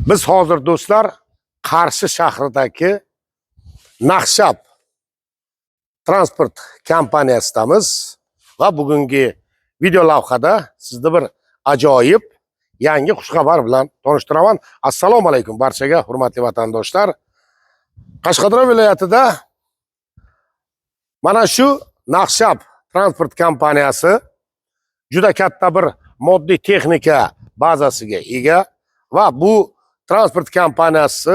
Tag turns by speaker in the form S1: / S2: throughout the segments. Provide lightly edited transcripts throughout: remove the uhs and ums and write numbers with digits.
S1: Biz hozir do'stlar Qarshi shahridagi Naqshab transport kompaniyasidamiz va bugungi video lavhada sizni bir ajoyib yangi xushxabar bilan tanishtiraman. Assalomu alaykum barchaga, hurmatli vatandoshlar. Qashqadaryo viloyatida mana shu Naqshab transport kompaniyasi juda katta bir moddiy texnika bazasiga ega va bu transport kompaniyasi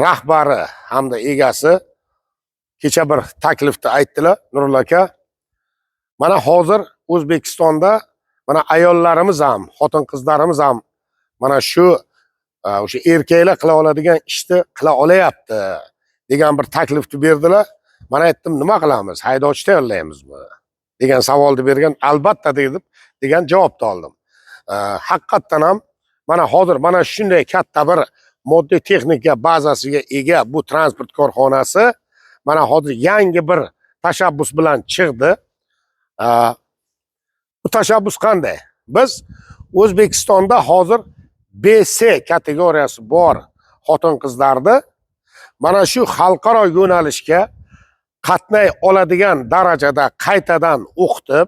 S1: rahbari hamda egasi kecha bir taklifni aytdilar. Nurul aka, mana hozir O'zbekistonda mana ayollarimiz ham, xotin-qizlarimiz ham mana shu o'sha erkaklar qila oladigan ishni qila olayapti degan bir taklifni berdilar. Mana aytdim, nima qilamiz? Haydovchi tayyorlaymizmi degan savolni bergan. Albatta degan javobni oldim. Haqiqatan ham mana hozir mana shunday katta bir moddiy texnika bazasiga ega bu transport korxonasi mana hozir yangi bir tashabbus bilan chiqdi. Bu tashabbus qanday? Biz O'zbekistonda hozir BC kategoriyasi bor xotin-qizlarni mana shu xalqaro yo'nalishga qatnay oladigan darajada qaytadan o'qitib,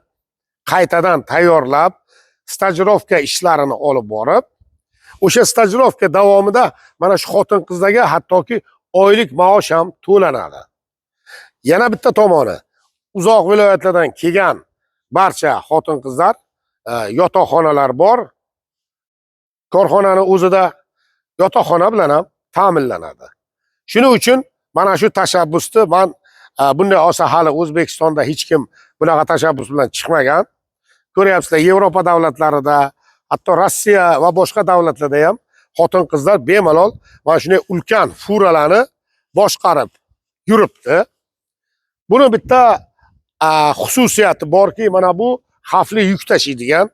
S1: qaytadan tayyorlab, stajirovka ishlarini olib borib, o'sha stajirovka davomida mana shu xotin-qizlarga hattoki oylik maosh ham to'lanadi. Yana bitta tomoni, uzoq viloyatlardan kelgan barcha xotin-qizlar yotoqxonalar bor. Korxonani o'zida yotoqxona bilan ham ta'minlanadi. Shuning uchun mana shu tashabbusni men bunday olsa hali O'zbekistonda hech kim bunaqa tashabbus bilan chiqmagan. Ko'ryapsizlar, Yevropa davlatlarida, hatto Rossiya va boshqa davlatlarda ham xotin-qizlar bemalol mana shunday ulkan furalarni boshqarib yuribdi. Buni bitta xususiyati borki, mana bu xavfli yuk tashiydigan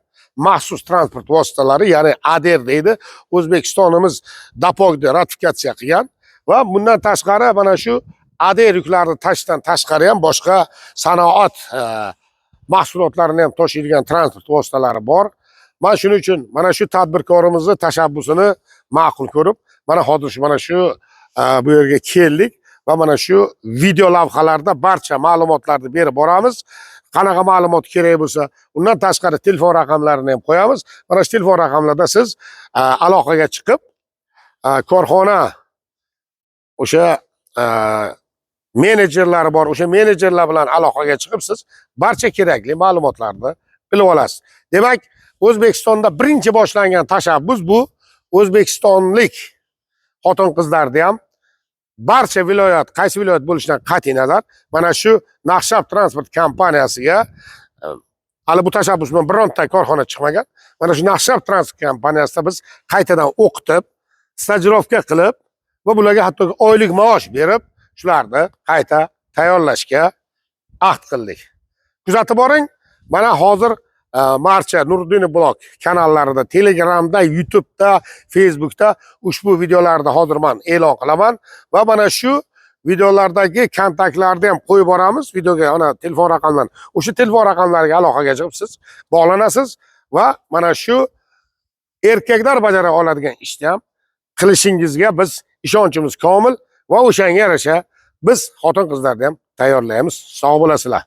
S1: maxsus transport vositalari, ya'ni ADR deydi. O'zbekistonimiz DAPOG'da ratifikatsiya qilgan va bundan tashqari mana shu ADR yuklarni tashdan tashqari ham boshqa sanoat mahsulotlarini ham tashiydigan transport vositalari bor. Men shuning uchun mana shu tadbirkorimizni tashabbusini ma'qul ko'rib, mana hozir mana shu bu yerga keldik va mana shu video lavhalarda barcha ma'lumotlarni berib boramiz. Qanaqa ma'lumot kerak bo'lsa, undan tashqari telefon raqamlarini ham qo'yamiz. Mana shu telefon raqamlarda siz aloqaga chiqib, korxona o'sha menejerlari bor, o'sha menejerlar bilan aloqaga chiqib siz barcha kerakli ma'lumotlarni bilib olasiz. Demak, O'zbekistonda birinchi boshlangan tashabbus bu O'zbekistonlik xotin-qizlarni ham barcha viloyat, qaysi viloyat bo'lishidan qat'iy nazar mana shu Naqshab transport kompaniyasiga hali bu tashabbus bilan bironta korxona chiqmagan. Mana shu Naqshab transport kompaniyasida biz qaytadan o'qitib, stajirovka qilib va bularga hatto oylik maosh berib, shularni qayta tayyorlashga ahd qildik. Kuzatib boring. Mana hozir Marcha Nuriddinov blog kanallarida, Telegramda, YouTube'da, Facebook'da ushbu videolarni hozir men e'lon qilaman va mana shu videolardagi kontaktlarni ham qo'yib boramiz. Videoga ana telefon raqamlari, o'sha telefon raqamlariga aloqaga chiqib siz bog'lanasiz va mana shu erkaklar bajara oladigan ishni ham qilishingizga biz ishonchimiz komil va o'shanga yarasha biz xotin-qizlarni ham tayyorlaymiz. Sog' bo'lasizlar.